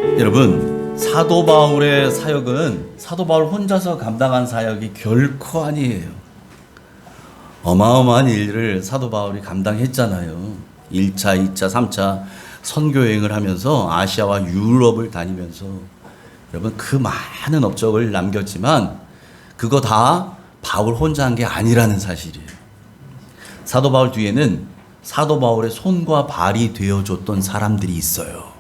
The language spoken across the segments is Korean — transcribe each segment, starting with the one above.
여러분, 사도 바울의 사역은 사도 바울 혼자서 감당한 사역이 결코 아니에요. 어마어마한 일을 사도 바울이 감당했잖아요. 1차, 2차, 3차 선교여행을 하면서 아시아와 유럽을 다니면서 여러분 그 많은 업적을 남겼지만 그거 다 바울 혼자 한 게 아니라는 사실이에요. 사도 바울 뒤에는 사도 바울의 손과 발이 되어줬던 사람들이 있어요.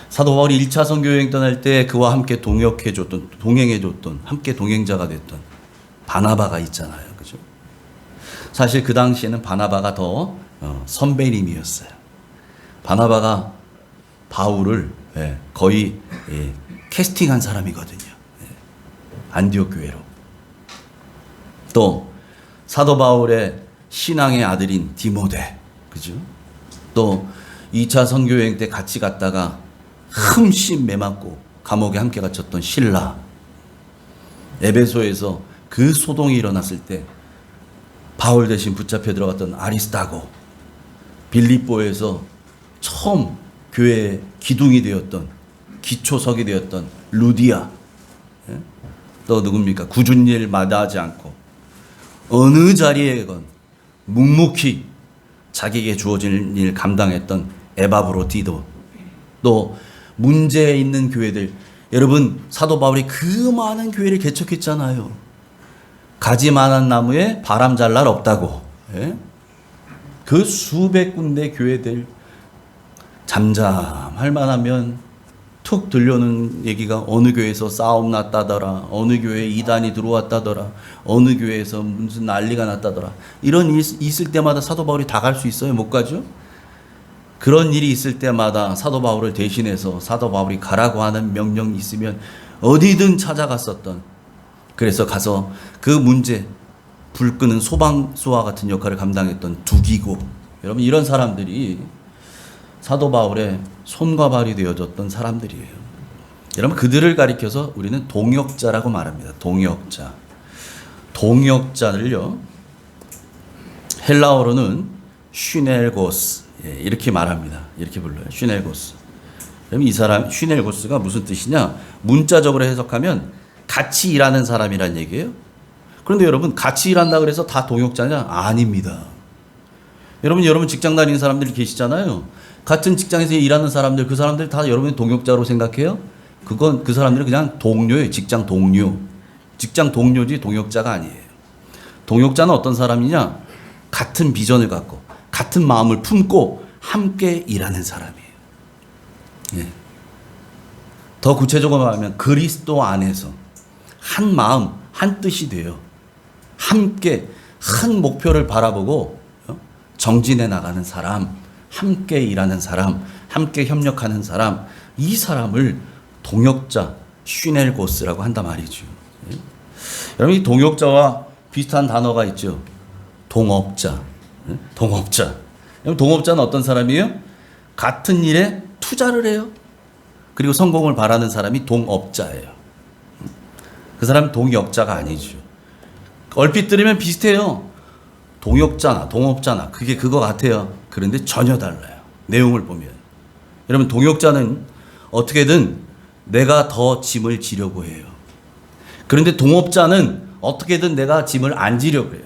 사도 바울이 1차 선교여행 떠날 때 그와 함께 동행해줬던, 함께 동행자가 됐던 바나바가 있잖아요. 그죠? 사실 그 당시에는 바나바가 더 선배님이었어요. 바나바가 바울을 거의 캐스팅한 사람이거든요. 안디옥 교회로. 또 사도 바울의 신앙의 아들인 디모데, 그죠? 또 2차 선교여행 때 같이 갔다가 흠씬 매맞고 감옥에 함께 갇혔던 실라, 에베소에서 그 소동이 일어났을 때 바울 대신 붙잡혀 들어갔던 아리스타고, 빌립보에서 처음 교회의 기둥이 되었던, 기초석이 되었던 루디아, 또 누굽니까? 굳은 일 마다하지 않고 어느 자리에건 묵묵히 자기에게 주어진 일 감당했던 에바브로디도, 또 문제 있는 교회들, 여러분 사도 바울이 그 많은 교회를 개척했잖아요. 가지 많은 나무에 바람 잘 날 없다고. 그 수백 군데 교회들 잠잠할 만하면 툭 들려오는 얘기가 어느 교회에서 싸움 났다더라, 어느 교회에 이단이 들어왔다더라, 어느 교회에서 무슨 난리가 났다더라. 이런 일 있을 때마다 사도 바울이 다 갈 수 있어요? 못 가죠? 그런 일이 있을 때마다 사도 바울을 대신해서 사도 바울이 가라고 하는 명령이 있으면 어디든 찾아갔었던, 그래서 가서 그 문제, 불 끄는 소방수와 같은 역할을 감당했던 두기고, 여러분 이런 사람들이 사도 바울의 손과 발이 되어졌던 사람들이에요. 여러분 그들을 가리켜서 우리는 동역자라고 말합니다. 동역자. 동역자를요, 헬라어로는 슈넬고스, 이렇게 말합니다. 이렇게 불러요. 슈넬고스. 그럼 이 사람 슈넬고스가 무슨 뜻이냐? 문자적으로 해석하면 같이 일하는 사람이란 얘기예요. 그런데 여러분 같이 일한다 그래서 다 동역자냐? 아닙니다. 여러분 직장 다니는 사람들이 계시잖아요. 같은 직장에서 일하는 사람들, 그 사람들 다 여러분이 동역자로 생각해요? 그 사람들은 그냥 동료예요. 직장 동료. 직장 동료지 동역자가 아니에요. 동역자는 어떤 사람이냐? 같은 비전을 갖고 같은 마음을 품고 함께 일하는 사람이에요. 더 구체적으로 말하면 그리스도 안에서 한 마음, 한 뜻이 돼요. 함께 한 목표를 바라보고 정진해 나가는 사람, 함께 일하는 사람, 함께 협력하는 사람, 이 사람을 동역자, 슈넬고스라고 한단 말이죠. 여러분 이 동역자와 비슷한 단어가 있죠. 동업자. 동업자. 동업자는 어떤 사람이에요? 같은 일에 투자를 해요. 그리고 성공을 바라는 사람이 동업자예요. 그 사람은 동역자가 아니죠. 얼핏 들으면 비슷해요. 동역자나 동업자나 그게 그거 같아요. 그런데 전혀 달라요. 내용을 보면. 여러분 동역자는 어떻게든 내가 더 짐을 지려고 해요. 그런데 동업자는 어떻게든 내가 짐을 안 지려고 해요.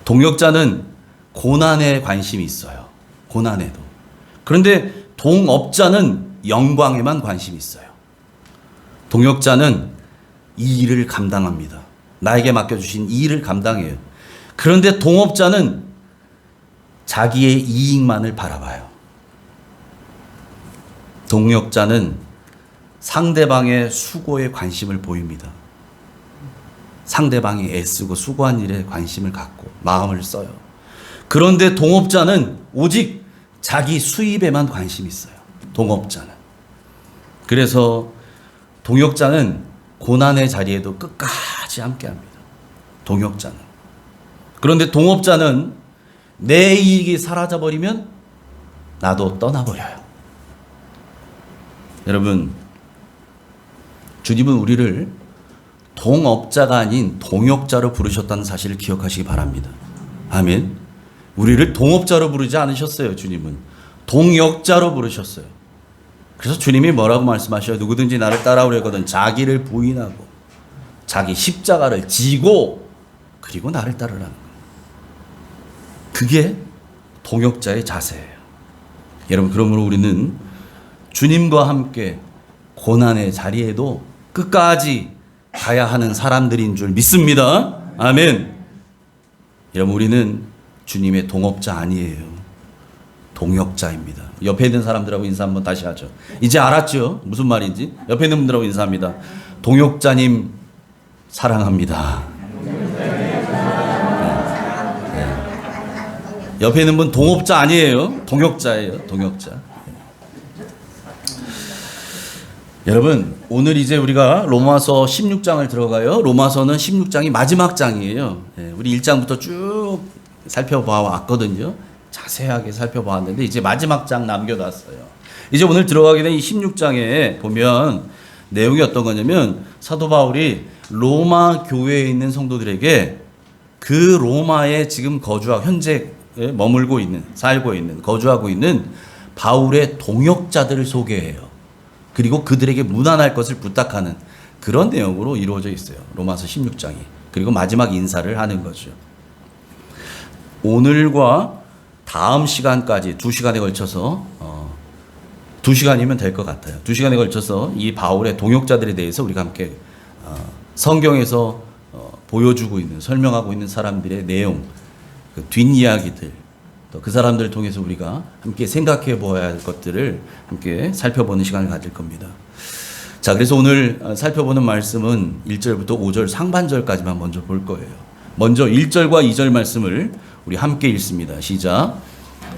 동역자는 고난에 관심이 있어요. 고난에도. 그런데 동업자는 영광에만 관심이 있어요. 동역자는 이 일을 감당합니다. 나에게 맡겨주신 이 일을 감당해요. 그런데 동업자는 자기의 이익만을 바라봐요. 동역자는 상대방의 수고에 관심을 보입니다. 상대방이 애쓰고 수고한 일에 관심을 갖고 마음을 써요. 그런데 동업자는 오직 자기 수입에만 관심이 있어요. 동업자는. 그래서 동역자는 고난의 자리에도 끝까지 함께합니다. 동역자는. 그런데 동업자는 내 이익이 사라져버리면 나도 떠나버려요. 여러분, 주님은 우리를 동업자가 아닌 동역자로 부르셨다는 사실을 기억하시기 바랍니다. 아멘. 우리를 동업자로 부르지 않으셨어요. 주님은 동역자로 부르셨어요. 그래서 주님이 뭐라고 말씀하셔요? 누구든지 나를 따라오려거든 자기를 부인하고 자기 십자가를 지고 그리고 나를 따르라는 거예요. 그게 동역자의 자세예요. 여러분, 그러므로 우리는 주님과 함께 고난의 자리에도 끝까지 가야 하는 사람들인 줄 믿습니다. 아멘. 여러분, 우리는 주님의 동업자 아니에요. 동역자입니다. 옆에 있는 사람들하고 인사 한번 다시 하죠. 이제 알았죠? 무슨 말인지. 옆에 있는 분들하고 인사합니다. 동역자님 사랑합니다. 옆에 있는 분 동업자 아니에요. 동역자예요. 동역자. 여러분, 오늘 이제 우리가 로마서 16장을 들어가요. 로마서는 16장이 마지막 장이에요. 우리 1장부터 쭉 살펴봐왔거든요. 자세하게 살펴봤는데 이제 마지막 장 남겨놨어요. 이제 오늘 들어가게 된 이 16장에 보면 내용이 어떤 거냐면 사도 바울이 로마 교회에 있는 성도들에게 그 로마에 지금 거주하고 현재 머물고 있는, 살고 있는, 거주하고 있는 바울의 동역자들을 소개해요. 그리고 그들에게 무난할 것을 부탁하는 그런 내용으로 이루어져 있어요. 로마서 16장이. 그리고 마지막 인사를 하는 거죠. 오늘과 다음 시간까지 2시간에 걸쳐서 2시간이면 될 것 같아요. 2시간에 걸쳐서 이 바울의 동역자들에 대해서 우리가 함께 성경에서 보여주고 있는, 설명하고 있는 사람들의 내용, 그 뒷이야기들, 또 그 사람들을 통해서 우리가 함께 생각해 보아야 할 것들을 함께 살펴보는 시간을 가질 겁니다. 자, 그래서 오늘 살펴보는 말씀은 1절부터 5절 상반절까지만 먼저 볼 거예요. 먼저 1절과 2절 말씀을 우리 함께 읽습니다. 시작.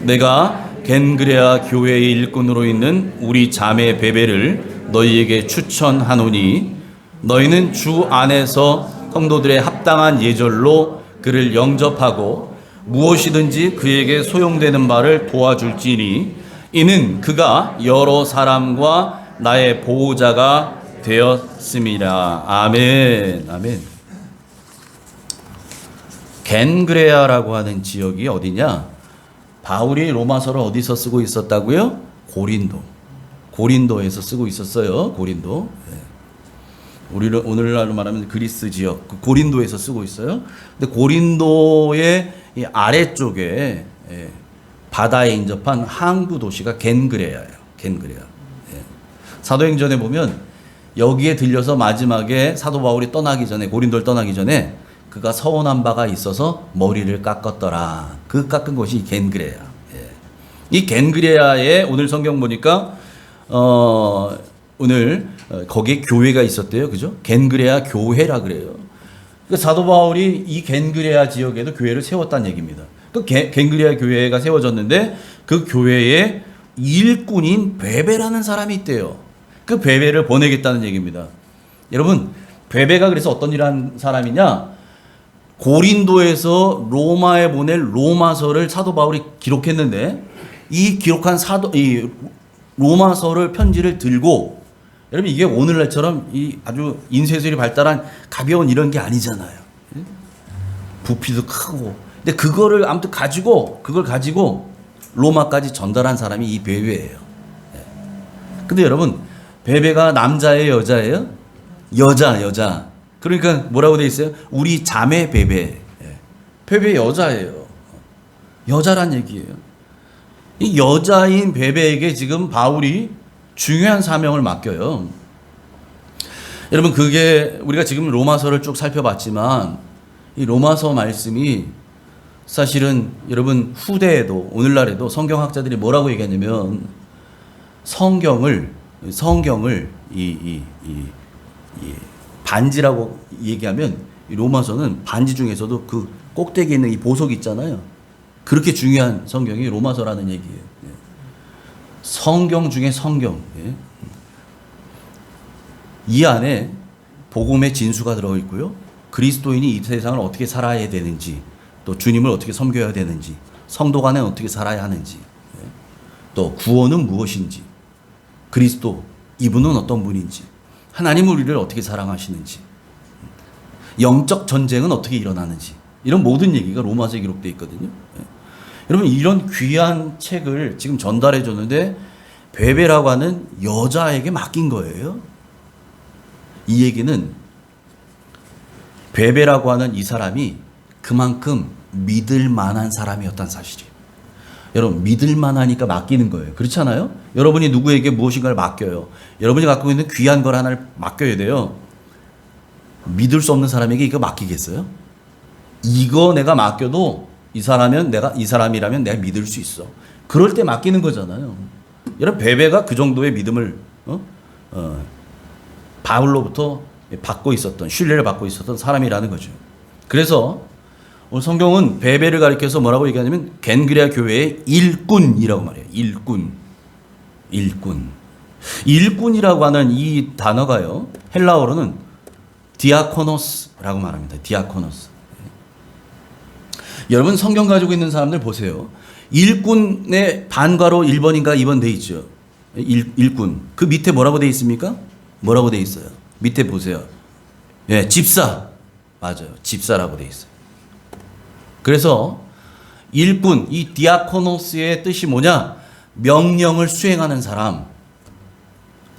내가 겐그레아 교회의 일꾼으로 있는 우리 자매 베베를 너희에게 추천하노니 너희는 주 안에서 성도들의 합당한 예절로 그를 영접하고 무엇이든지 그에게 소용되는 바를 도와줄지니 이는 그가 여러 사람과 나의 보호자가 되었음이라. 아멘. 아멘. 겐그레아라고 하는 지역이 어디냐? 바울이 로마서를 어디서 쓰고 있었다고요? 고린도. 고린도에서 쓰고 있었어요. 고린도. 우리를 오늘날로 말하면 그리스 지역, 그 고린도에서 쓰고 있어요. 근데 고린도의 이 아래쪽에 바다에 인접한 항구 도시가 겐그레아예요. 겐그레아. 사도행전에 보면 여기에 들려서 마지막에 사도 바울이 떠나기 전에, 고린도를 떠나기 전에 그가 서원한 바가 있어서 머리를 깎았더라. 그 깎은 곳이 겐그레아. 이 겐그레아에 오늘 성경 보니까 오늘 거기에 교회가 있었대요. 그죠? 겐그레아 교회라 그래요. 그러니까 사도 바울이 이 겐그레아 지역에도 교회를 세웠다는 얘기입니다. 그 겐그레아 교회가 세워졌는데 그 교회에 일꾼인 베베라는 사람이 있대요. 그 베베를 보내겠다는 얘기입니다. 여러분, 베베가 그래서 어떤 일을 한 사람이냐? 고린도에서 로마에 보낼 로마서를 사도 바울이 기록했는데 이 기록한 이 로마서를 편지를 들고, 여러분 이게 오늘날처럼 이 아주 인쇄술이 발달한 가벼운 이런 게 아니잖아요. 부피도 크고. 근데 그걸 가지고 로마까지 전달한 사람이 이 베베예요. 근데 여러분, 베베가 남자예요, 여자예요? 여자. 그러니까 뭐라고 돼 있어요? 우리 자매 베베. 베베 여자예요. 여자란 얘기예요. 이 여자인 베베에게 지금 바울이 중요한 사명을 맡겨요. 여러분, 그게 우리가 지금 로마서를 쭉 살펴봤지만 이 로마서 말씀이 사실은 여러분 후대에도 오늘날에도 성경학자들이 뭐라고 얘기하냐면 성경을 이 반지라고 얘기하면 이 로마서는 반지 중에서도 그 꼭대기에 있는 이 보석 있잖아요. 그렇게 중요한 성경이 로마서라는 얘기예요. 성경 중에 성경. 이 안에 복음의 진수가 들어있고요. 그리스도인이 이 세상을 어떻게 살아야 되는지, 또 주님을 어떻게 섬겨야 되는지, 성도 간에 어떻게 살아야 하는지, 또 구원은 무엇인지, 그리스도 이분은 어떤 분인지, 하나님은 우리를 어떻게 사랑하시는지, 영적 전쟁은 어떻게 일어나는지, 이런 모든 얘기가 로마서에 기록되어 있거든요. 여러분, 이런 귀한 책을 지금 전달해 줬는데 베베라고 하는 여자에게 맡긴 거예요. 이 얘기는 베베라고 하는 이 사람이 그만큼 믿을 만한 사람이었다는 사실이에요. 여러분, 믿을 만하니까 맡기는 거예요. 그렇지 않아요? 여러분이 누구에게 무엇인가를 맡겨요. 여러분이 갖고 있는 귀한 걸 하나를 맡겨야 돼요. 믿을 수 없는 사람에게 이거 맡기겠어요? 이거 내가 맡겨도 이 사람이라면 내가 믿을 수 있어. 그럴 때 맡기는 거잖아요. 여러분, 베베가 그 정도의 믿음을 바울로부터 받고 있었던, 신뢰를 받고 있었던 사람이라는 거죠. 그래서 오늘 성경은 베베를 가리켜서 뭐라고 얘기하냐면 겐그레아 교회의 일꾼이라고 말해요. 일꾼이라고 하는 이 단어가요, 헬라어로는 디아코노스라고 말합니다. 디아코노스. 여러분, 성경 가지고 있는 사람들 보세요. 일꾼의 반괄호 1번인가 2번 돼 있죠. 일꾼. 그 밑에 뭐라고 돼 있습니까? 뭐라고 돼 있어요? 밑에 보세요. 예, 집사. 맞아요. 집사라고 돼 있어요. 그래서 일꾼, 이 디아코노스의 뜻이 뭐냐? 명령을 수행하는 사람,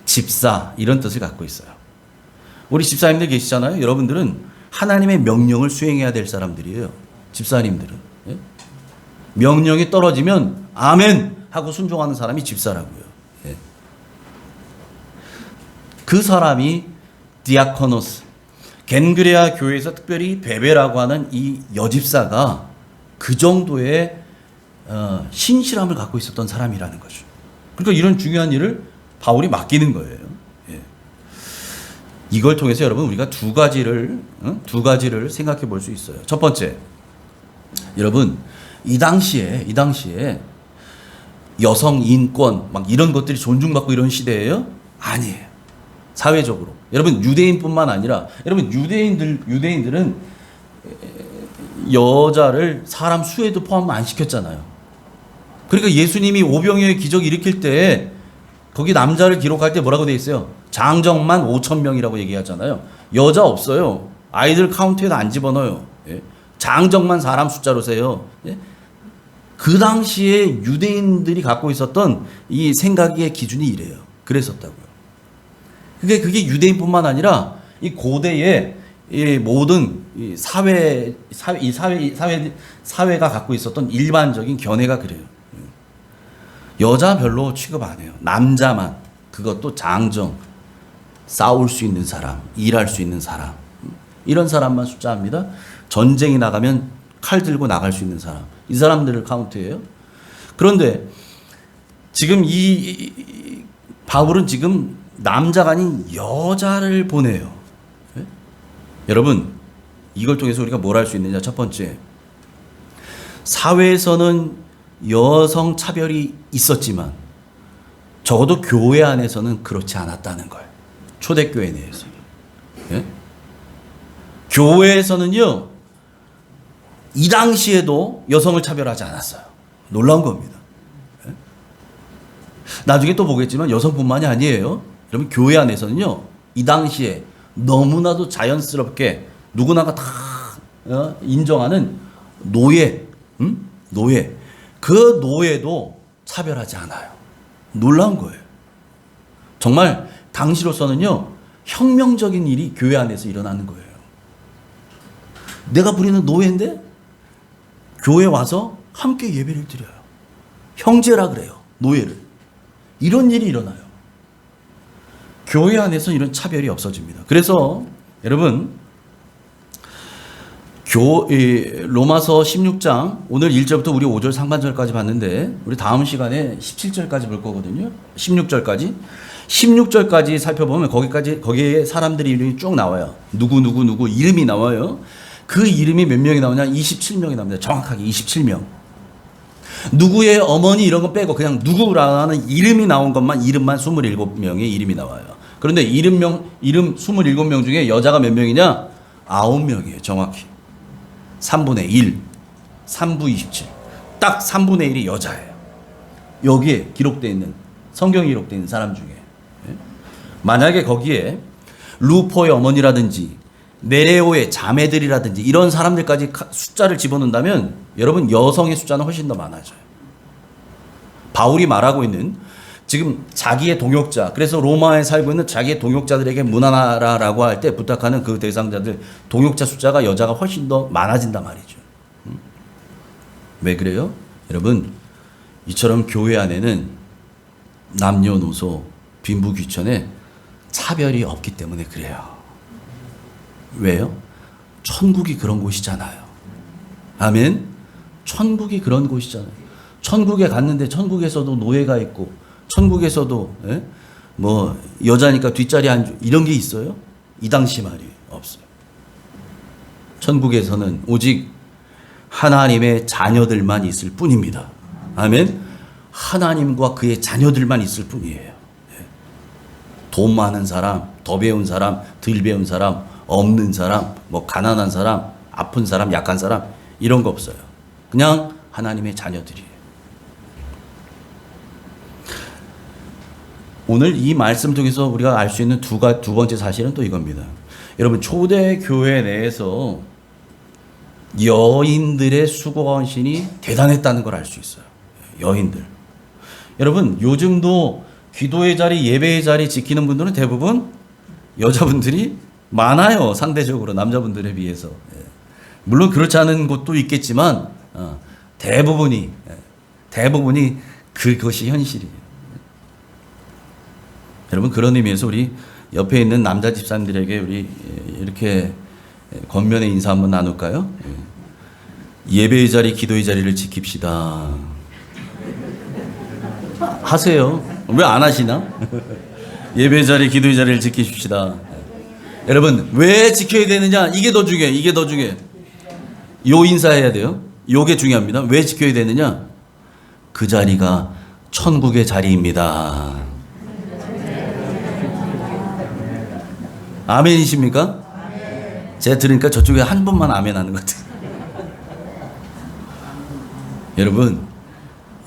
집사, 이런 뜻을 갖고 있어요. 우리 집사님들 계시잖아요. 여러분들은 하나님의 명령을 수행해야 될 사람들이에요. 집사님들은. 예? 명령이 떨어지면 아멘 하고 순종하는 사람이 집사라고요. 예. 그 사람이 디아코노스, 겐그레아 교회에서 특별히 베베라고 하는 이 여집사가 그 정도의 신실함을 갖고 있었던 사람이라는 거죠. 그러니까 이런 중요한 일을 바울이 맡기는 거예요. 예. 이걸 통해서 여러분, 우리가 두 가지를 생각해 볼 수 있어요. 첫 번째, 여러분, 이 당시에 여성 인권 막 이런 것들이 존중받고 이런 시대예요? 아니에요. 사회적으로. 여러분, 유대인뿐만 아니라, 여러분, 유대인들은 여자를 사람 수에도 포함 안 시켰잖아요. 그러니까 예수님이 오병이어의 기적 일으킬 때 거기 남자를 기록할 때 뭐라고 돼 있어요? 장정만 5,000명이라고 얘기하잖아요. 여자 없어요. 아이들 카운트에도 안 집어넣어요. 예? 장정만 사람 숫자로 세요. 예? 그 당시에 유대인들이 갖고 있었던 이 생각의 기준이 이래요. 그랬었다고요. 그게 유대인뿐만 아니라 이 고대의 이 모든 이 사회가 갖고 있었던 일반적인 견해가 그래요. 여자 별로 취급 안 해요. 남자만, 그것도 장정, 싸울 수 있는 사람, 일할 수 있는 사람, 이런 사람만 숫자합니다. 전쟁이 나가면 칼 들고 나갈 수 있는 사람, 이 사람들을 카운트해요. 그런데 지금 이 바울은 지금 남자가 아닌 여자를 보내요. 네? 여러분, 이걸 통해서 우리가 뭘 할 수 있느냐? 첫 번째, 사회에서는 여성 차별이 있었지만 적어도 교회 안에서는 그렇지 않았다는 걸. 초대교회 내에서. 네? 교회에서는요, 이 당시에도 여성을 차별하지 않았어요. 놀라운 겁니다. 네? 나중에 또 보겠지만 여성뿐만이 아니에요. 여러분, 교회 안에서는요, 이 당시에 너무나도 자연스럽게 누구나가 다 인정하는 노예, 그 노예도 차별하지 않아요. 놀라운 거예요. 정말 당시로서는요, 혁명적인 일이 교회 안에서 일어나는 거예요. 내가 부리는 노예인데 교회 와서 함께 예배를 드려요. 형제라 그래요. 노예를. 이런 일이 일어나요. 교회 안에서 이런 차별이 없어집니다. 그래서 여러분, 로마서 16장 오늘 1절부터 우리 5절 상반절까지 봤는데 우리 다음 시간에 17절까지 볼 거거든요. 16절까지 살펴보면 거기에 사람들이 이름이 쭉 나와요. 누구 이름이 나와요. 그 이름이 몇 명이 나오냐? 27명이 나옵니다. 정확하게 27명. 누구의 어머니 이런 거 빼고 그냥 누구라는 이름이 나온 것만, 이름만 27명의 이름이 나와요. 그런데 이름 27명 중에 여자가 몇 명이냐? 9명이에요. 정확히. 3분의 1. 3부 27. 딱 3분의 1이 여자예요. 여기에 기록되어 있는, 성경에 기록되어 있는 사람 중에. 만약에 거기에 루포의 어머니라든지 네레오의 자매들이라든지 이런 사람들까지 숫자를 집어넣는다면 여러분, 여성의 숫자는 훨씬 더 많아져요. 바울이 말하고 있는 지금 자기의 동역자, 그래서 로마에 살고 있는 자기의 동역자들에게 문안하라라고 할 때 부탁하는 그 대상자들, 동역자 숫자가 여자가 훨씬 더 많아진단 말이죠. 왜 그래요? 여러분, 이처럼 교회 안에는 남녀노소, 빈부귀천에 차별이 없기 때문에 그래요. 왜요? 천국이 그런 곳이잖아요. 아멘? 천국이 그런 곳이잖아요. 천국에 갔는데 천국에서도 노예가 있고, 천국에서도 뭐 여자니까 뒷자리 앉고 이런 게 있어요? 이 당시 말이에요. 없어요. 천국에서는 오직 하나님의 자녀들만 있을 뿐입니다. 아멘? 하나님과 그의 자녀들만 있을 뿐이에요. 돈 많은 사람, 더 배운 사람, 덜 배운 사람, 없는 사람, 뭐 가난한 사람, 아픈 사람, 약한 사람 이런 거 없어요. 그냥 하나님의 자녀들이에요. 오늘 이 말씀 통해서 우리가 알 수 있는 두 번째 사실은 또 이겁니다. 여러분, 초대교회 내에서 여인들의 수고헌신이 대단했다는 걸 알 수 있어요. 여인들. 여러분, 요즘도 기도의 자리, 예배의 자리 지키는 분들은 대부분 여자분들이 많아요. 상대적으로 남자분들에 비해서. 물론 그렇지 않은 곳도 있겠지만 대부분이 그것이 현실이에요. 여러분, 그런 의미에서 우리 옆에 있는 남자 집사님들에게 우리 이렇게 권면의 인사 한번 나눌까요? 예배의 자리, 기도의 자리를 지킵시다. 하세요. 왜 안 하시나? 예배의 자리, 기도의 자리를 지키십시다. 여러분, 왜 지켜야 되느냐? 이게 더 중요해. 이게 더 중요해. 요 인사해야 돼요. 요게 중요합니다. 왜 지켜야 되느냐? 그 자리가 천국의 자리입니다. 아멘이십니까? 아멘. 제가 들으니까 저쪽에 한 분만 아멘 하는 것 같아요. 여러분,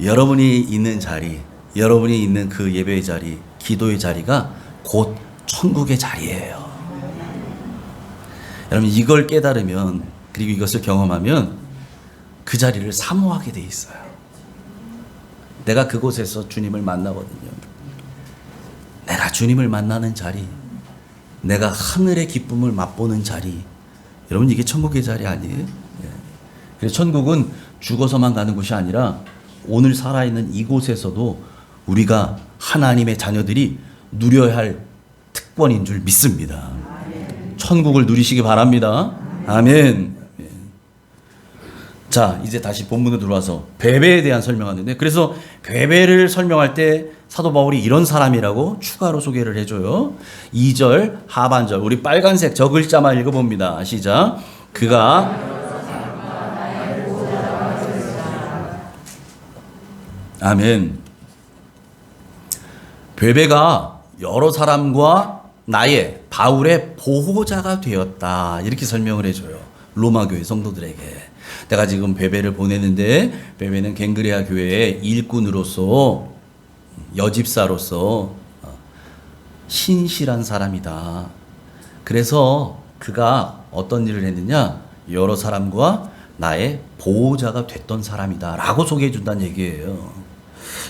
여러분이 있는 자리, 여러분이 있는 그 예배의 자리, 기도의 자리가 곧 천국의 자리예요. 여러분, 이걸 깨달으면, 그리고 이것을 경험하면 그 자리를 사모하게 돼 있어요. 내가 그곳에서 주님을 만나거든요. 내가 주님을 만나는 자리, 내가 하늘의 기쁨을 맛보는 자리. 여러분, 이게 천국의 자리 아니에요? 그래서 천국은 죽어서만 가는 곳이 아니라 오늘 살아있는 이곳에서도 우리가 하나님의 자녀들이 누려야 할 특권인 줄 믿습니다. 천국을 누리시기 바랍니다. 아멘. 자, 이제 다시 본문으로 들어와서 베베에 대한 설명하는데, 그래서 베베를 설명할 때 사도 바울이 이런 사람이라고 추가로 소개를 해줘요. 2절 하반절, 우리 빨간색 저 글자만 읽어봅니다. 시작. 그가 아멘. 베베가 여러 사람과 나의 바울의 보호자가 되었다, 이렇게 설명을 해줘요. 로마 교회 성도들에게. 내가 지금 베베를 보내는데, 베베는 갱그레아 교회의 일꾼으로서, 여집사로서 신실한 사람이다. 그래서 그가 어떤 일을 했느냐? 여러 사람과 나의 보호자가 됐던 사람이다 라고 소개해 준다는 얘기예요.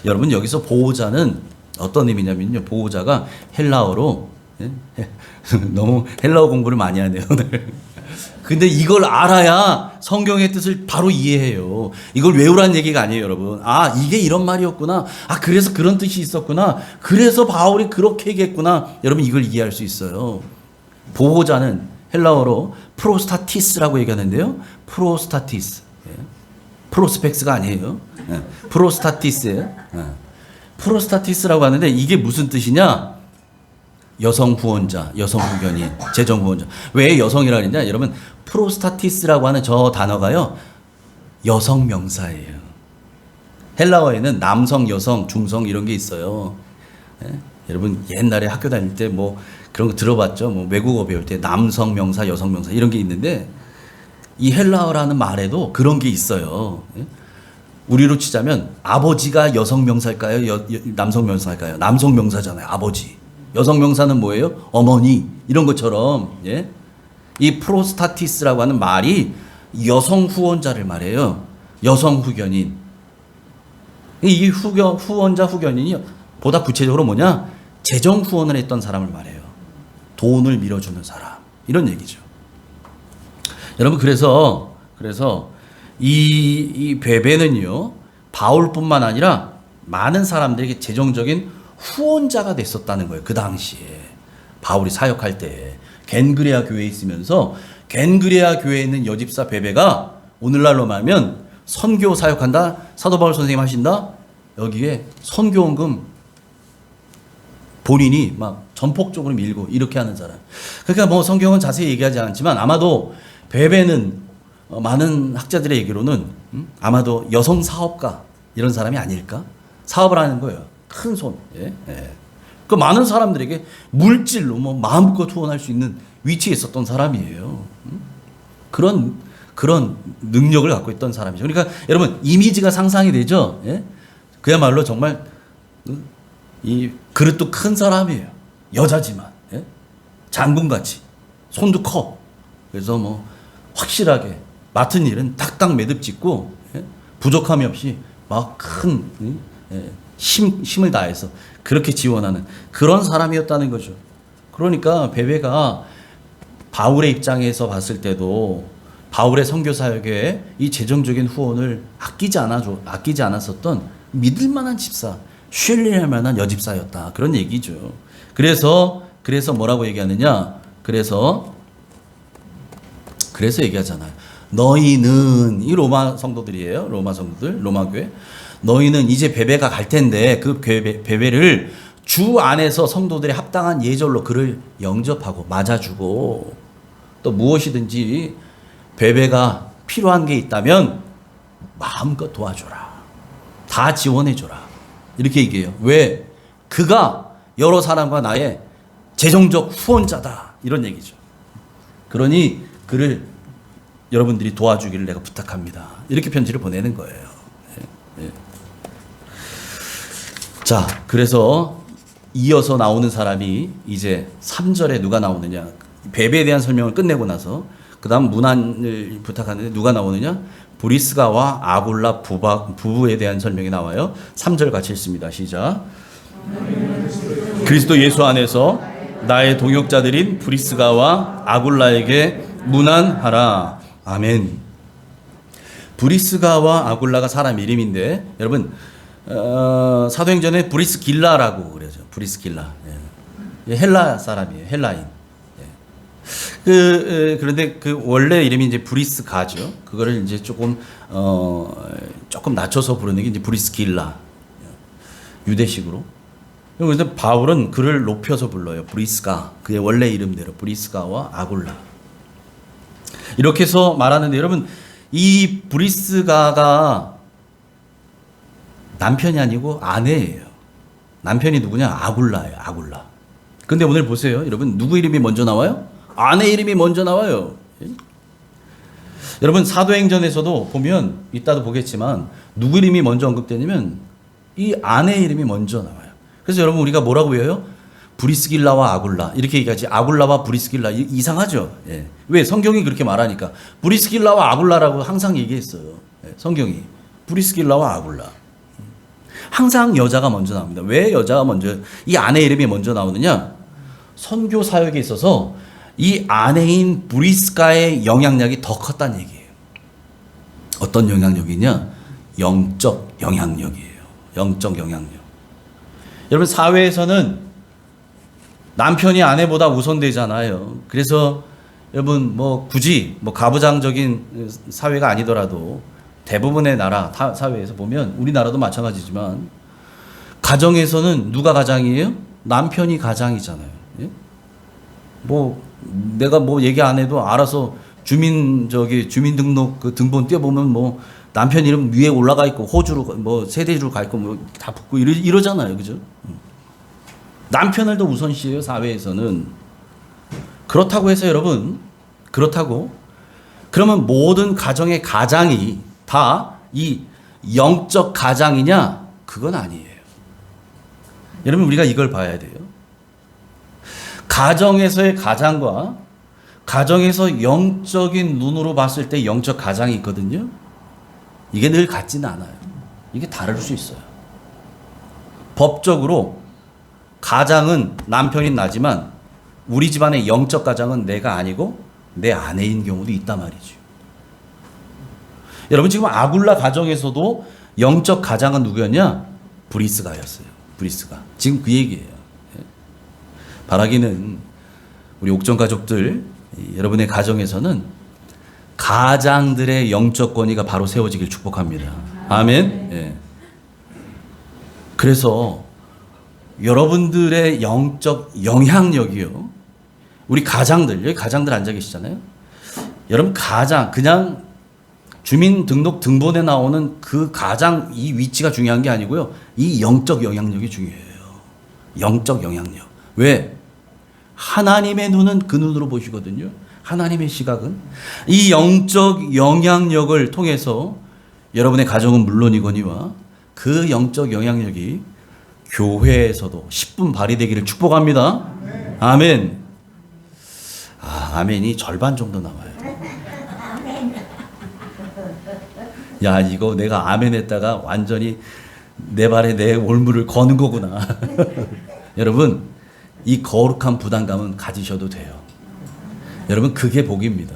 여러분, 여기서 보호자는 어떤 의미냐면요, 보호자가 헬라어로 너무 헬라어 공부를 많이 하네요 오늘. 근데 이걸 알아야 성경의 뜻을 바로 이해해요. 이걸 외우라는 얘기가 아니에요, 여러분. 아, 이게 이런 말이었구나. 아, 그래서 그런 뜻이 있었구나. 그래서 바울이 그렇게 얘기했구나. 여러분, 이걸 이해할 수 있어요. 보호자는 헬라어로 프로스타티스라고 얘기하는데요. 프로스타티스. 프로스펙스가 아니에요. 프로스타티스예요. 프로스타티스라고 하는데 이게 무슨 뜻이냐? 여성 후원자, 여성 후견인, 재정 후원자. 왜 여성이라 그랬냐? 여러분, 프로스타티스라고 하는 저 단어가요, 여성 명사예요. 헬라어에는 남성, 여성, 중성 이런 게 있어요. 여러분, 옛날에 학교 다닐 때 뭐 그런 거 들어봤죠? 뭐 외국어 배울 때 남성 명사, 여성 명사 이런 게 있는데, 이 헬라어라는 말에도 그런 게 있어요. 우리로 치자면 아버지가 여성 명사일까요? 남성 명사일까요? 남성 명사잖아요, 아버지. 여성 명사는 뭐예요? 어머니. 이런 것처럼, 예? 이 프로스타티스라고 하는 말이 여성 후원자를 말해요. 여성 후견인. 이 후원자, 후견인이 보다 구체적으로 뭐냐? 재정 후원을 했던 사람을 말해요. 돈을 밀어주는 사람. 이런 얘기죠. 여러분, 그래서 이 베베는요, 바울뿐만 아니라 많은 사람들에게 재정적인 후원자가 됐었다는 거예요. 그 당시에 바울이 사역할 때 겐그레아 교회에 있으면서 겐그레아 교회에 있는 여집사 베베가 오늘날로 말하면 선교 사역한다, 사도 바울 선생님 하신다, 여기에 선교원금 본인이 막 전폭적으로 밀고 이렇게 하는 사람. 그러니까 뭐 성경은 자세히 얘기하지 않지만 아마도 베베는 많은 학자들의 얘기로는 아마도 여성 사업가 이런 사람이 아닐까? 사업을 하는 거예요. 큰 손. 예? 예. 그 많은 사람들에게 물질로 뭐 마음껏 후원할 수 있는 위치에 있었던 사람이에요. 그런 능력을 갖고 있던 사람이죠. 그러니까 여러분 이미지가 상상이 되죠. 예? 그야말로 정말 이 그릇도 큰 사람이에요. 여자지만 예? 장군같이 손도 커. 그래서 뭐 확실하게 맡은 일은 딱딱 매듭 짓고 예? 부족함이 없이 막 큰 힘을 다해서 그렇게 지원하는 그런 사람이었다는 거죠. 그러니까 베베가 바울의 입장에서 봤을 때도 바울의 선교 사역에 이 재정적인 후원을 아끼지 않았었던 믿을 만한 집사, 신뢰할 만한 여집사였다. 그런 얘기죠. 그래서 뭐라고 얘기하느냐? 그래서 얘기하잖아요. 너희는 이 로마 성도들이에요. 로마 성도들, 로마 교회. 너희는 이제 베베가 갈 텐데 그 베베를 주 안에서 성도들의 합당한 예절로 그를 영접하고 맞아주고 또 무엇이든지 베베가 필요한 게 있다면 마음껏 도와줘라. 다 지원해줘라. 이렇게 얘기해요. 왜? 그가 여러 사람과 나의 재정적 후원자다. 이런 얘기죠. 그러니 그를 여러분들이 도와주기를 내가 부탁합니다. 이렇게 편지를 보내는 거예요. 예, 예. 자, 그래서 이어서 나오는 사람이 이제 3절에 누가 나오느냐. 베베에 대한 설명을 끝내고 나서 그 다음 문안을 부탁하는데 누가 나오느냐. 브리스가와 아굴라 부부에 대한 설명이 나와요. 3절 같이 읽습니다. 시작. 그리스도 예수 안에서 나의 동역자들인 브리스가와 아굴라에게 문안하라. 아멘. 브리스가와 아굴라가 사람 이름인데 여러분 사도행전에 브리스길라라고 그러죠. 브리스길라. 예. 헬라 사람이에요. 헬라인. 예. 그런데 그 원래 이름이 이제 브리스가죠. 그거를 이제 조금 낮춰서 부르는 게 이제 브리스길라. 유대식으로. 그래서 바울은 그를 높여서 불러요. 브리스가. 그의 원래 이름대로 브리스가와 아굴라. 이렇게 해서 말하는데 여러분 이 브리스가가 남편이 아니고 아내예요. 남편이 누구냐? 아굴라예요. 아굴라. 근데 오늘 보세요. 여러분 누구 이름이 먼저 나와요? 아내 이름이 먼저 나와요. 여러분 사도행전에서도 보면 이따도 보겠지만 누구 이름이 먼저 언급되냐면 이 아내 이름이 먼저 나와요. 그래서 여러분 우리가 뭐라고 외워요? 브리스길라와 아굴라 이렇게 얘기하지. 아굴라와 브리스길라 이상하죠. 예. 왜? 성경이 그렇게 말하니까. 브리스길라와 아굴라라고 항상 얘기했어요. 예. 성경이 브리스길라와 아굴라. 항상 여자가 먼저 나옵니다. 왜 여자가 먼저 이 아내 이름이 먼저 나오느냐? 선교 사역에 있어서 이 아내인 브리스가의 영향력이 더 컸다는 얘기예요. 어떤 영향력이냐? 영적 영향력이에요. 영적 영향력. 여러분 사회에서는 남편이 아내보다 우선되잖아요. 그래서 여러분 뭐 굳이 뭐 가부장적인 사회가 아니더라도 대부분의 나라 사회에서 보면 우리나라도 마찬가지지만 가정에서는 누가 가장이에요? 남편이 가장이잖아요. 예? 뭐 내가 뭐 얘기 안 해도 알아서 주민등록 그 등본 떼보면 뭐 남편 이름 위에 올라가 있고 호주로 뭐 세대주로 가 있고 뭐 다 붙고 이러잖아요. 그죠? 남편을 더 우선시해요. 사회에서는. 그렇다고 해서 여러분 그러면 모든 가정의 가장이 다 이 영적 가장이냐? 그건 아니에요. 여러분 우리가 이걸 봐야 돼요. 가정에서의 가장과 가정에서 영적인 눈으로 봤을 때 영적 가장이 있거든요. 이게 늘 같지는 않아요. 이게 다를 수 있어요. 법적으로 가장은 남편이 나지만 우리 집안의 영적 가장은 내가 아니고 내 아내인 경우도 있단 말이죠. 여러분 지금 아굴라 가정에서도 영적 가장은 누구였냐? 브리스가였어요. 브리스가. 지금 그 얘기예요. 바라기는 우리 옥정 가족들 여러분의 가정에서는 가장들의 영적 권위가 바로 세워지길 축복합니다. 아멘. 예. 그래서 여러분들의 영적 영향력이요. 우리 가장들, 여기 가장들 앉아 계시잖아요. 여러분 가장 그냥 주민등록 등본에 나오는 그 가장 이 위치가 중요한 게 아니고요. 이 영적 영향력이 중요해요. 영적 영향력. 왜? 하나님의 눈은 그 눈으로 보시거든요. 하나님의 시각은 이 영적 영향력을 통해서 여러분의 가정은 물론이거니와 그 영적 영향력이 교회에서도 10분 발휘되기를 축복합니다. 아멘. 아멘이 절반 정도 나와요. 야, 이거 내가 아멘 했다가 완전히 내 발에 내 올무를 거는 거구나. 여러분, 이 거룩한 부담감은 가지셔도 돼요. 여러분, 그게 복입니다.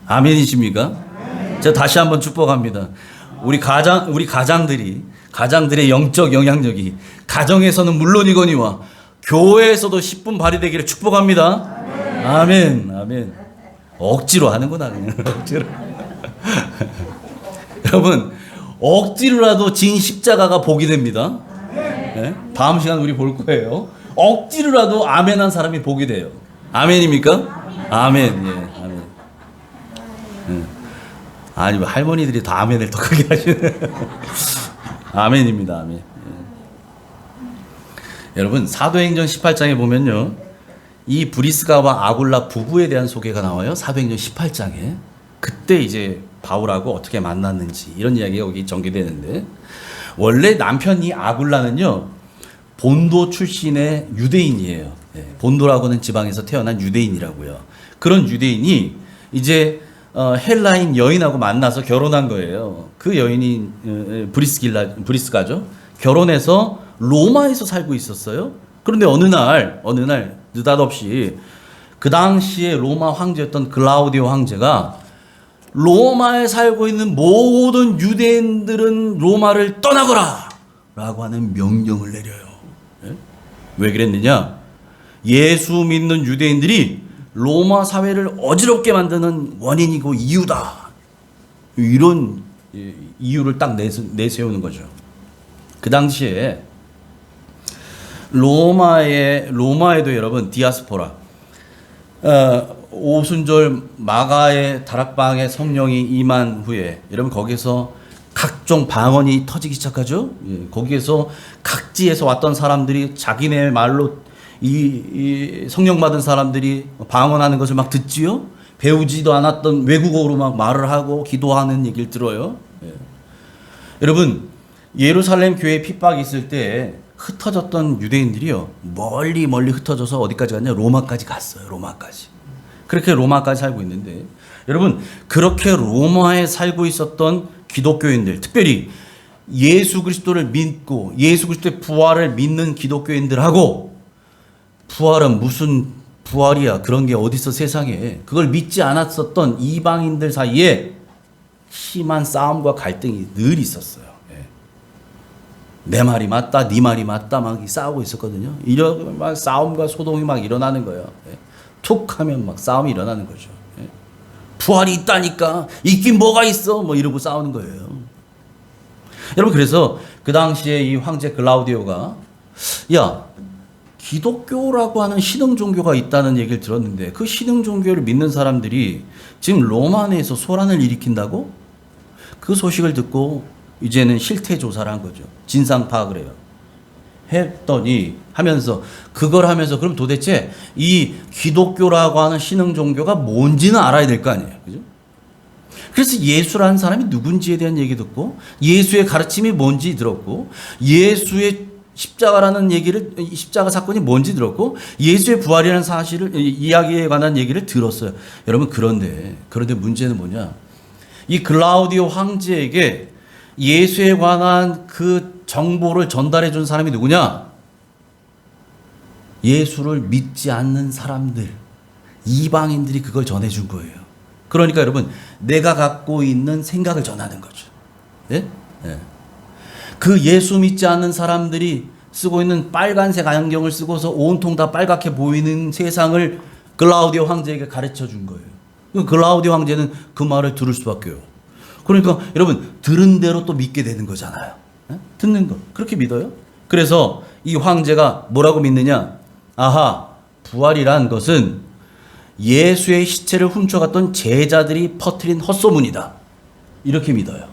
아멘이십니까? 제가 다시 한번 축복합니다. 우리 가장들의 영적 영향력이 가정에서는 물론이거니와 교회에서도 10분 발휘되기를 축복합니다. 아멘. 아멘. 억지로 하는구나, 그냥. 억지로. 여러분, 억지로라도 진 십자가가 복이 됩니다. 네? 다음 시간 우리 볼 거예요. 억지로라도 아멘한 사람이 복이 돼요. 아멘입니까? 아멘. 예, 아멘. 예. 아니, 뭐 할머니들이 다 아멘을 더 크게 하시네. 아멘입니다. 아멘. 예. 여러분, 사도행전 18장에 보면요. 이 브리스가와 아굴라 부부에 대한 소개가 나와요. 사도행전 18장에. 그때 이제 바울하고 어떻게 만났는지 이런 이야기가 여기 전개되는데, 원래 남편이 아굴라는요 본도 출신의 유대인이에요. 본도라고는 지방에서 태어난 유대인이라고요. 그런 유대인이 이제 헬라인 여인하고 만나서 결혼한 거예요. 그 여인이 브리스가죠. 결혼해서 로마에서 살고 있었어요. 그런데 어느 날 느닷없이 그 당시에 로마 황제였던 글라우디오 황제가 로마에 살고 있는 모든 유대인들은 로마를 떠나거라 라고 하는 명령을 내려요. 왜 그랬느냐? 예수 믿는 유대인들이 로마 사회를 어지럽게 만드는 원인이고 이유다. 이런 이유를 딱 내세우는 거죠. 그 당시에 로마에도 여러분 디아스포라, 오순절 마가의 다락방에 성령이 임한 후에 여러분 거기서 각종 방언이 터지기 시작하죠. 거기에서 각지에서 왔던 사람들이 자기네 말로 이 성령 받은 사람들이 방언하는 것을 막 듣지요. 배우지도 않았던 외국어로 막 말을 하고 기도하는 얘기를 들어요. 여러분, 예루살렘 교회에 핍박이 있을 때 흩어졌던 유대인들이요 멀리 흩어져서 어디까지 갔냐? 로마까지 갔어요. 로마까지. 그렇게 로마까지 살고 있는데, 여러분, 그렇게 로마에 살고 있었던 기독교인들, 특별히 예수 그리스도를 믿고 예수 그리스도의 부활을 믿는 기독교인들하고, 부활은 무슨 부활이야, 그런 게 어딨어 세상에, 그걸 믿지 않았었던 이방인들 사이에 심한 싸움과 갈등이 늘 있었어요. 내 말이 맞다, 네 말이 맞다, 막 싸우고 있었거든요. 이런 막 싸움과 소동이 막 일어나는 거예요. 툭 하면 막 싸움이 일어나는 거죠. 부활이 있다니까, 있긴 뭐가 있어, 뭐 이러고 싸우는 거예요. 여러분, 그래서 그 당시에 이 황제 글라우디오가, 야, 기독교라고 하는 신흥 종교가 있다는 얘기를 들었는데 그 신흥 종교를 믿는 사람들이 지금 로마 내에서 소란을 일으킨다고? 그 소식을 듣고 이제는 실태 조사를 한 거죠. 진상 파악을 해요. 그걸 하면서 그럼 도대체 이 기독교라고 하는 신흥 종교가 뭔지는 알아야 될 거 아니에요. 그죠? 그래서 예수라는 사람이 누군지에 대한 얘기 듣고, 예수의 가르침이 뭔지 들었고, 예수의 십자가 사건이 뭔지 들었고, 예수의 부활이라는 사실을, 이야기에 관한 얘기를 들었어요. 여러분, 그런데 문제는 뭐냐? 이 글라우디오 황제에게 예수에 관한 그 정보를 전달해 준 사람이 누구냐? 예수를 믿지 않는 사람들, 이방인들이 그걸 전해 준 거예요. 그러니까 여러분, 내가 갖고 있는 생각을 전하는 거죠. 예? 예. 그 예수 믿지 않는 사람들이 쓰고 있는 빨간색 안경을 쓰고서 온통 다 빨갛게 보이는 세상을 글라우디오 황제에게 가르쳐 준 거예요. 글라우디오 황제는 그 말을 들을 수밖에요. 그러니까 여러분, 들은 대로 또 믿게 되는 거잖아요. 예? 듣는 거 그렇게 믿어요. 그래서 이 황제가 뭐라고 믿느냐? 아하, 부활이란 것은 예수의 시체를 훔쳐갔던 제자들이 퍼뜨린 헛소문이다, 이렇게 믿어요.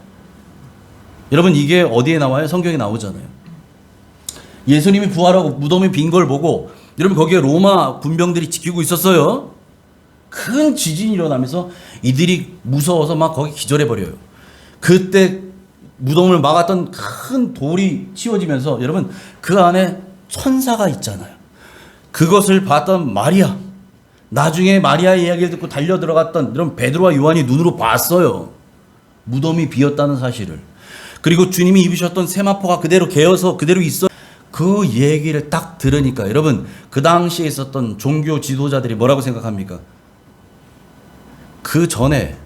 여러분, 이게 어디에 나와요? 성경에 나오잖아요. 예수님이 부활하고 무덤이 빈 걸 보고, 여러분, 거기에 로마 군병들이 지키고 있었어요. 큰 지진이 일어나면서 이들이 무서워서 막 거기 기절해버려요. 그때 무덤을 막았던 큰 돌이 치워지면서 여러분, 그 안에 천사가 있잖아요. 그것을 봤던 마리아, 나중에 마리아의 이야기를 듣고 달려 들어갔던 이런 베드로와 요한이 눈으로 봤어요. 무덤이 비었다는 사실을. 그리고 주님이 입으셨던 세마포가 그대로 개어서 그대로 있어. 그 얘기를 딱 들으니까 여러분, 그 당시에 있었던 종교 지도자들이 뭐라고 생각합니까? 그 전에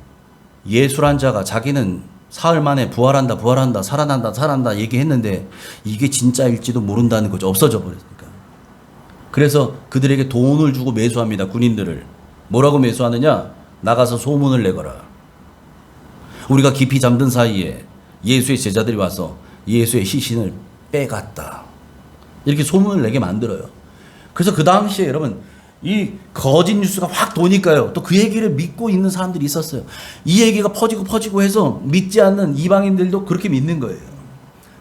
예수란 자가 자기는 사흘 만에 부활한다, 살아난다 얘기했는데 이게 진짜일지도 모른다는 거죠. 없어져 버렸으니까. 그래서 그들에게 돈을 주고 매수합니다. 군인들을. 뭐라고 매수하느냐? 나가서 소문을 내거라. 우리가 깊이 잠든 사이에 예수의 제자들이 와서 예수의 시신을 빼갔다, 이렇게 소문을 내게 만들어요. 그래서 그 당시에 여러분, 이 거짓 뉴스가 확 도니까요, 또 그 얘기를 믿고 있는 사람들이 있었어요. 이 얘기가 퍼지고 해서 믿지 않는 이방인들도 그렇게 믿는 거예요.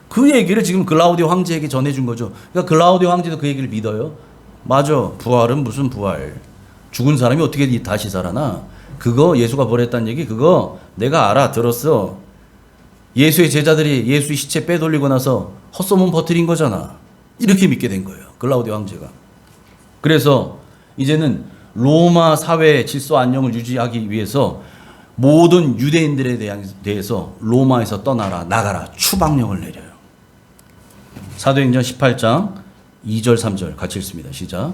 그 얘기를 지금 글라우디오 황제에게 전해준 거죠. 그러니까 글라우디오 황제도 그 얘기를 믿어요. 맞아, 부활은 무슨 부활, 죽은 사람이 어떻게 다시 살아나, 그거 예수가 부활했다는 얘기 그거 내가 알아, 들었어. 예수의 제자들이 예수의 시체 빼돌리고 나서 헛소문 퍼뜨린 거잖아, 이렇게 믿게 된 거예요, 글라우디오 황제가. 그래서 이제는 로마 사회의 질서 안녕을 유지하기 위해서 모든 유대인들에 대해서 로마에서 떠나라, 나가라, 추방령을 내려요. 사도행전 18장 2절 3절 같이 읽습니다. 시작.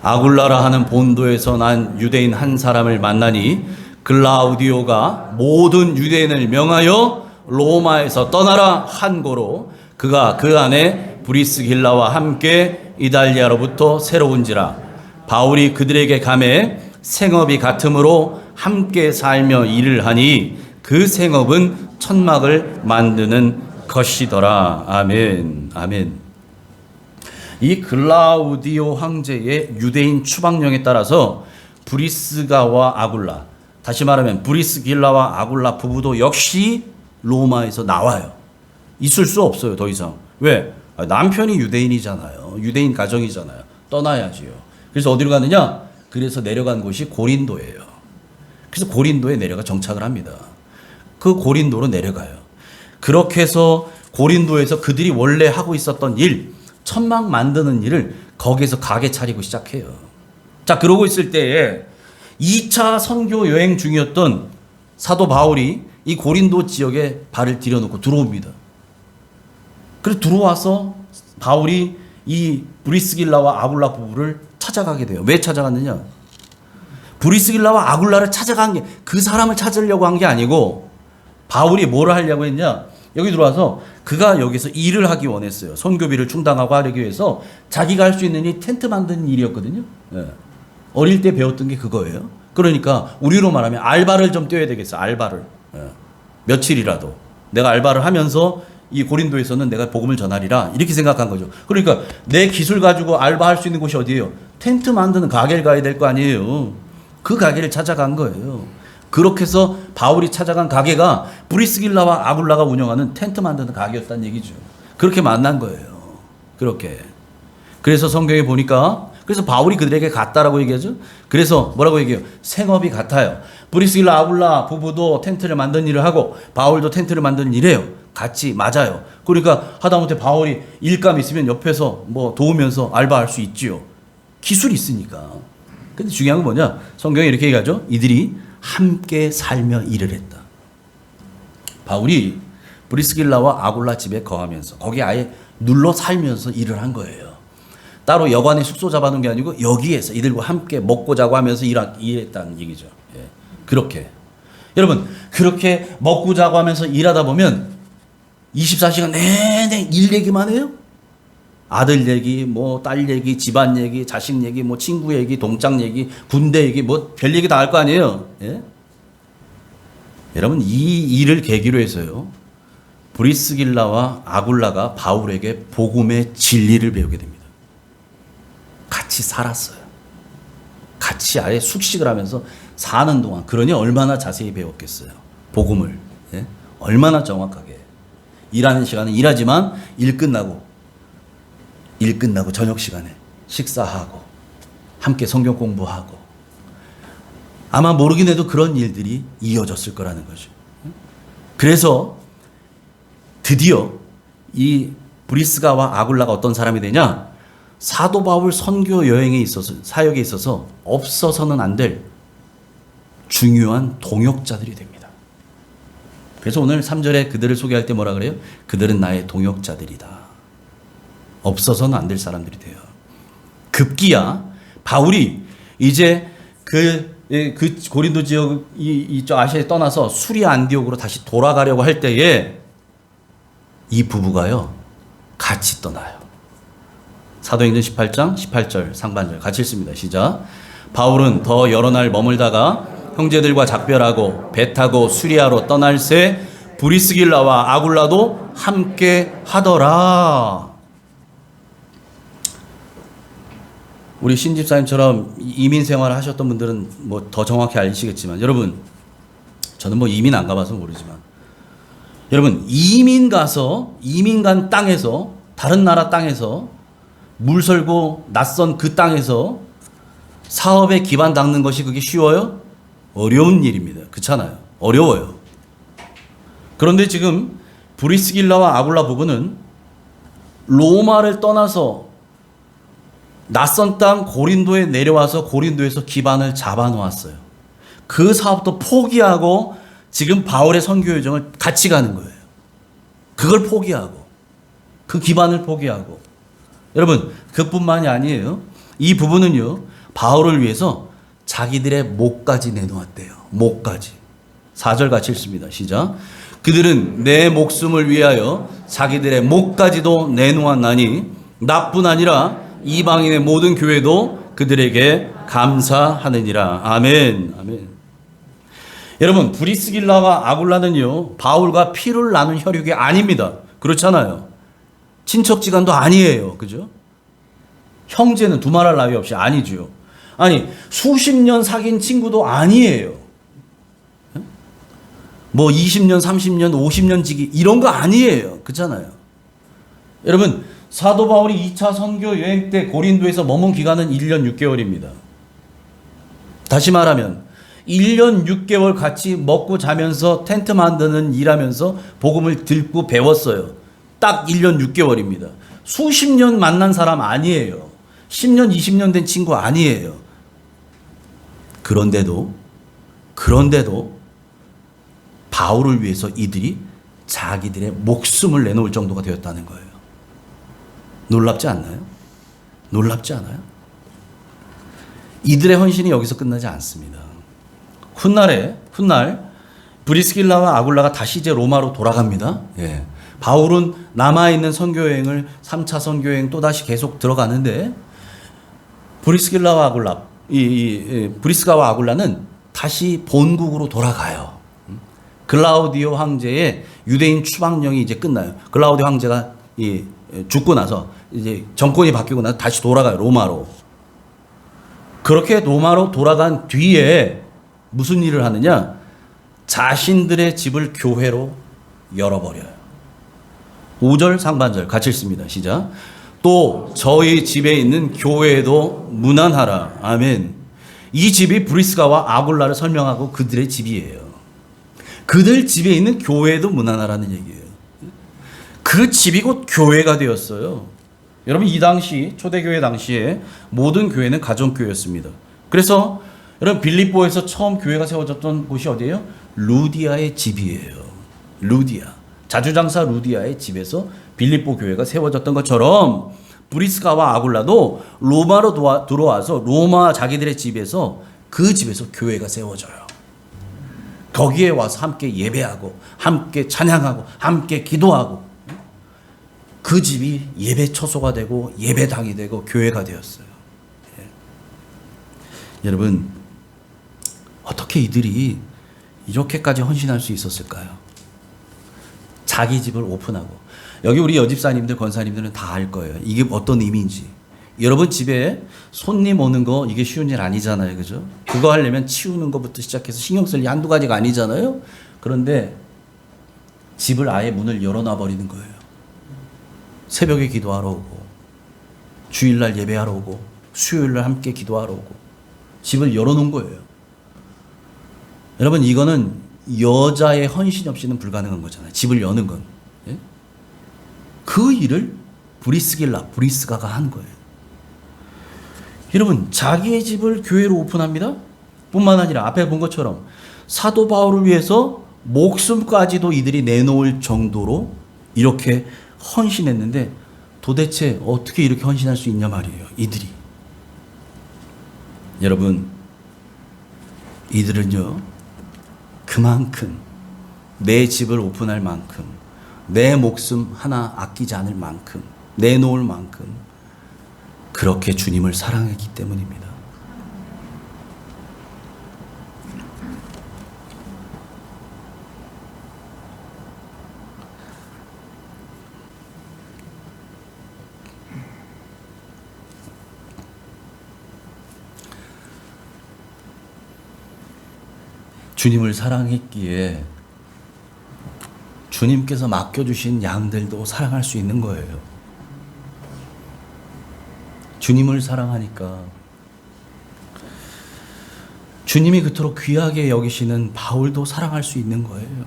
아굴라라 하는 본도에서 난 유대인 한 사람을 만나니 글라우디오가 모든 유대인을 명하여 로마에서 떠나라 한 고로 그가 그 안에 브리스길라와 함께 이달리아로부터 새로운지라. 바울이 그들에게 감해 생업이 같으므로 함께 살며 일을 하니 그 생업은 천막을 만드는 것이더라. 아멘. 아멘. 이 글라우디오 황제의 유대인 추방령에 따라서 브리스가와 아굴라, 다시 말하면 브리스길라와 아굴라 부부도 역시 로마에서 나와요. 있을 수 없어요, 더 이상. 왜? 남편이 유대인이잖아요. 유대인 가정이잖아요. 떠나야지요. 그래서 어디로 가느냐? 그래서 내려간 곳이 고린도예요. 그래서 고린도에 내려가 정착을 합니다. 그 고린도로 내려가요. 그렇게 해서 고린도에서 그들이 원래 하고 있었던 일, 천막 만드는 일을 거기에서 가게 차리고 시작해요. 자, 그러고 있을 때에 2차 선교 여행 중이었던 사도 바울이 이 고린도 지역에 발을 들여놓고 들어옵니다. 그래서 들어와서 바울이 이 브리스길라와 아굴라 부부를 찾아가게 돼요. 왜 찾아갔느냐? 브리스길라와 아굴라를 찾아간 게 그 사람을 찾으려고 한 게 아니고, 바울이 뭘 하려고 했냐? 여기 들어와서 그가 여기서 일을 하기 원했어요. 선교비를 충당하고 하기 위해서 자기가 할 수 있는 이 텐트 만드는 일이었거든요. 예. 어릴 때 배웠던 게 그거예요. 그러니까 우리로 말하면 알바를 좀 떼야 되겠어. 알바를. 예. 며칠이라도 내가 알바를 하면서 이 고린도에서는 내가 복음을 전하리라, 이렇게 생각한 거죠. 그러니까 내 기술 가지고 알바할 수 있는 곳이 어디예요? 텐트 만드는 가게를 가야 될 거 아니에요. 그 가게를 찾아간 거예요. 그렇게 해서 바울이 찾아간 가게가 브리스길라와 아굴라가 운영하는 텐트 만드는 가게였다는 얘기죠. 그렇게 만난 거예요. 그렇게. 그래서 성경에 보니까, 그래서 바울이 그들에게 같다라고 얘기하죠. 그래서 뭐라고 얘기해요? 생업이 같아요. 브리스길라 아굴라 부부도 텐트를 만드는 일을 하고 바울도 텐트를 만드는 일이에요. 같이 맞아요. 그러니까 하다못해 바울이 일감 있으면 옆에서 뭐 도우면서 알바할 수 있지요. 기술이 있으니까. 근데 중요한 건 뭐냐? 성경에 이렇게 얘기하죠. 이들이 함께 살며 일을 했다. 바울이 브리스길라와 아굴라 집에 거하면서 거기 아예 눌러 살면서 일을 한 거예요. 따로 여관에 숙소 잡아놓은 게 아니고 여기에서 이들과 함께 먹고 자고 하면서 일했다는 얘기죠. 예. 그렇게 여러분 그렇게 먹고 자고 하면서 일하다 보면 24시간 내내 일 얘기만 해요. 아들 얘기, 뭐 딸 얘기, 집안 얘기, 자식 얘기, 뭐 친구 얘기, 동창 얘기, 군대 얘기, 뭐 별 얘기 다 할 거 아니에요. 예? 여러분 이 일을 계기로 해서요. 브리스길라와 아굴라가 바울에게 복음의 진리를 배우게 됩니다. 같이 살았어요. 같이 아예 숙식을 하면서 사는 동안 그러니 얼마나 자세히 배웠겠어요. 복음을. 예? 얼마나 정확하게. 일하는 시간은 일하지만 일 끝나고 저녁 시간에 식사하고 함께 성경 공부하고 아마 모르긴 해도 그런 일들이 이어졌을 거라는 거죠. 그래서 드디어 이 브리스가와 아굴라가 어떤 사람이 되냐? 사도 바울 선교 여행에 있어서 사역에 있어서 없어서는 안 될 중요한 동역자들이 됩니다. 그래서 오늘 3절에 그들을 소개할 때 뭐라 그래요? 그들은 나의 동역자들이다. 없어서는 안 될 사람들이 돼요. 급기야 바울이 이제 그 고린도 지역 이쪽 아시아에 떠나서 수리아 안디옥으로 다시 돌아가려고 할 때에 이 부부가요 같이 떠나요. 사도행전 18장 18절 상반절 같이 읽습니다. 시작. 바울은 더 여러 날 머물다가 형제들과 작별하고 배 타고 수리아로 떠날 새 브리스길라와 아굴라도 함께 하더라. 우리 신집사님처럼 이민 생활을 하셨던 분들은 뭐 더 정확히 아시겠지만 여러분 저는 뭐 이민 안 가봐서 모르지만 여러분 이민 간 땅에서 다른 나라 땅에서 물 설고 낯선 그 땅에서 사업에 기반 닦는 것이 그게 쉬워요? 어려운 일입니다. 그렇잖아요. 어려워요. 그런데 지금 브리스길라와 아굴라 부부는 로마를 떠나서 낯선 땅 고린도에 내려와서 고린도에서 기반을 잡아놓았어요. 그 사업도 포기하고 지금 바울의 선교 여정을 같이 가는 거예요. 그걸 포기하고 그 기반을 포기하고 여러분 그뿐만이 아니에요. 이 부부는요 바울을 위해서 자기들의 목까지 내놓았대요. 목까지. 4절 같이 읽습니다. 시작. 그들은 내 목숨을 위하여 자기들의 목까지도 내놓았나니 나뿐 아니라 이방인의 모든 교회도 그들에게 감사하느니라. 아멘. 아멘. 여러분 브리스길라와 아굴라는요 바울과 피를 나눈 혈육이 아닙니다. 그렇잖아요. 친척지간도 아니에요. 그죠? 형제는 두말할 나위 없이 아니죠. 아니 수십 년 사귄 친구도 아니에요. 뭐 20년 30년 50년 지기 이런 거 아니에요. 그렇잖아요. 여러분 사도 바울이 2차 선교 여행 때 고린도에서 머문 기간은 1년 6개월입니다. 다시 말하면 1년 6개월 같이 먹고 자면서 텐트 만드는 일하면서 복음을 듣고 배웠어요. 딱 1년 6개월입니다. 수십 년 만난 사람 아니에요. 10년 20년 된 친구 아니에요. 그런데도 바울을 위해서 이들이 자기들의 목숨을 내놓을 정도가 되었다는 거예요. 놀랍지 않나요? 놀랍지 않아요? 이들의 헌신이 여기서 끝나지 않습니다. 훗날 브리스길라와 아굴라가 다시 이제 로마로 돌아갑니다. 예. 바울은 남아있는 선교여행을 3차 선교여행 또다시 계속 들어가는데 브리스길라와 아굴라 브리스가와 아굴라는 다시 본국으로 돌아가요. 글라우디오 황제의 유대인 추방령이 이제 끝나요. 글라우디오 황제가 죽고 나서 이제 정권이 바뀌고 나서 다시 돌아가요. 로마로. 그렇게 로마로 돌아간 뒤에 무슨 일을 하느냐? 자신들의 집을 교회로 열어버려요. 5절 상반절 같이 읽습니다. 시작. 또 저희 집에 있는 교회도 문안하라. 아멘. 이 집이 브리스가와 아굴라를 설명하고 그들의 집이에요. 그들 집에 있는 교회도 문안하라는 얘기예요. 그 집이 곧 교회가 되었어요. 여러분 이 당시 초대교회 당시에 모든 교회는 가정교회였습니다. 그래서 여러분 빌립보에서 처음 교회가 세워졌던 곳이 어디예요? 루디아의 집이에요. 루디아. 자주장사 루디아의 집에서 빌립보 교회가 세워졌던 것처럼 브리스가와 아굴라도 로마로 들어와서 로마 자기들의 집에서 그 집에서 교회가 세워져요. 거기에 와서 함께 예배하고 함께 찬양하고 함께 기도하고 그 집이 예배 처소가 되고 예배당이 되고 교회가 되었어요. 예. 여러분 어떻게 이들이 이렇게까지 헌신할 수 있었을까요? 자기 집을 오픈하고 여기 우리 여집사님들 권사님들은 다 알 거예요. 이게 어떤 의미인지. 여러분 집에 손님 오는 거 이게 쉬운 일 아니잖아요. 그죠? 그거 하려면 치우는 것부터 시작해서 신경 쓸 일 한두 가지가 아니잖아요. 그런데 집을 아예 문을 열어놔 버리는 거예요. 새벽에 기도하러 오고 주일날 예배하러 오고 수요일날 함께 기도하러 오고 집을 열어놓은 거예요. 여러분 이거는 여자의 헌신 없이는 불가능한 거잖아요. 집을 여는 건. 예? 그 일을 브리스가가 한 거예요. 여러분 자기의 집을 교회로 오픈합니다. 뿐만 아니라 앞에 본 것처럼 사도 바울을 위해서 목숨까지도 이들이 내놓을 정도로 이렇게 헌신했는데 도대체 어떻게 이렇게 헌신할 수 있냐 말이에요. 이들이. 여러분 이들은요 그만큼 내 집을 오픈할 만큼 내 목숨 하나 아끼지 않을 만큼 내놓을 만큼 그렇게 주님을 사랑했기 때문입니다. 주님을 사랑했기에 주님께서 맡겨주신 양들도 사랑할 수 있는 거예요. 주님을 사랑하니까 주님이 그토록 귀하게 여기시는 바울도 사랑할 수 있는 거예요.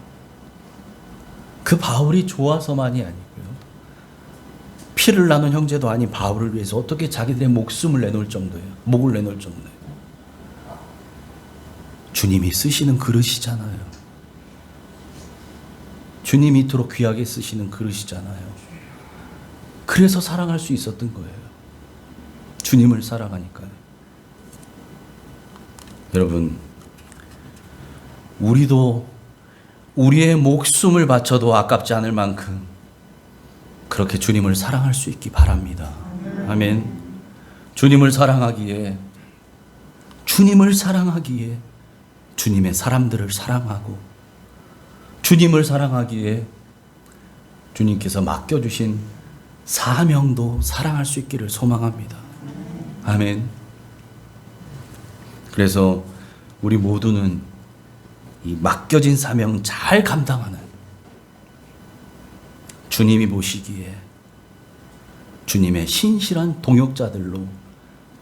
그 바울이 좋아서만이 아니고요. 피를 나눈 형제도 아닌 바울을 위해서 어떻게 자기들의 목숨을 내놓을 정도예요. 목을 내놓을 정도예요. 주님이 쓰시는 그릇이잖아요. 주님이 이토록 귀하게 쓰시는 그릇이잖아요. 그래서 사랑할 수 있었던 거예요. 주님을 사랑하니까요. 여러분, 우리도 우리의 목숨을 바쳐도 아깝지 않을 만큼 그렇게 주님을 사랑할 수 있기 바랍니다. 아멘. 주님을 사랑하기에 주님의 사람들을 사랑하고 주님을 사랑하기에 주님께서 맡겨주신 사명도 사랑할 수 있기를 소망합니다. 아멘. 그래서 우리 모두는 이 맡겨진 사명 잘 감당하는 주님이 보시기에 주님의 신실한 동역자들로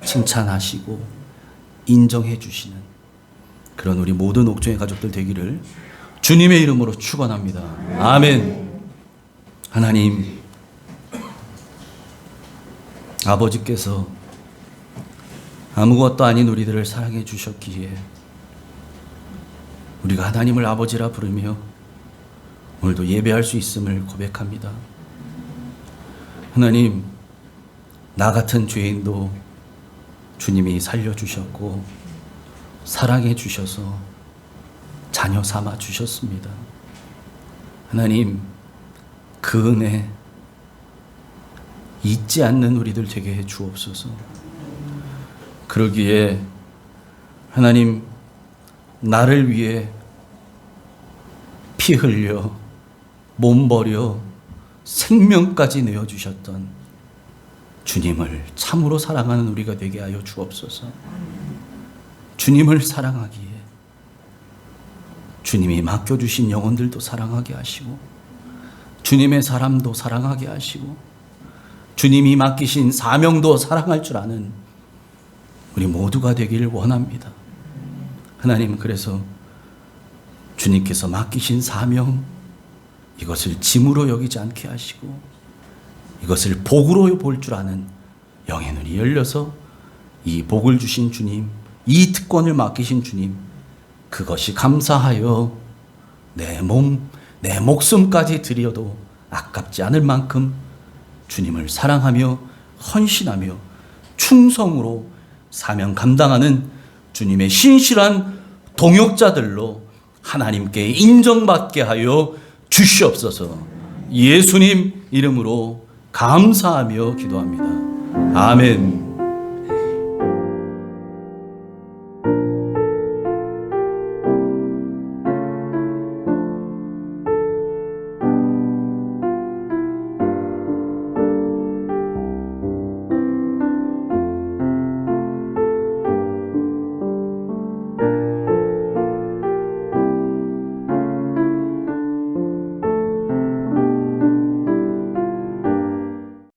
칭찬하시고 인정해 주시는 그런 우리 모든 옥중의 가족들 되기를 주님의 이름으로 축원합니다. 아멘. 하나님, 아버지께서 아무것도 아닌 우리들을 사랑해 주셨기에 우리가 하나님을 아버지라 부르며 오늘도 예배할 수 있음을 고백합니다. 하나님, 나 같은 죄인도 주님이 살려주셨고 사랑해 주셔서 자녀 삼아 주셨습니다. 하나님, 그 은혜 잊지 않는 우리들 되게 해 주옵소서. 그러기에 하나님, 나를 위해 피 흘려 몸 버려 생명까지 내어주셨던 주님을 참으로 사랑하는 우리가 되게 하여 주옵소서. 주님을 사랑하기에 주님이 맡겨주신 영혼들도 사랑하게 하시고 주님의 사람도 사랑하게 하시고 주님이 맡기신 사명도 사랑할 줄 아는 우리 모두가 되기를 원합니다. 하나님, 그래서 주님께서 맡기신 사명 이것을 짐으로 여기지 않게 하시고 이것을 복으로 볼 줄 아는 영의 눈이 열려서 이 복을 주신 주님, 이 특권을 맡기신 주님, 그것이 감사하여 내 몸, 내 목숨까지 드려도 아깝지 않을 만큼 주님을 사랑하며 헌신하며 충성으로 사명 감당하는 주님의 신실한 동역자들로 하나님께 인정받게 하여 주시옵소서. 예수님 이름으로 감사하며 기도합니다. 아멘.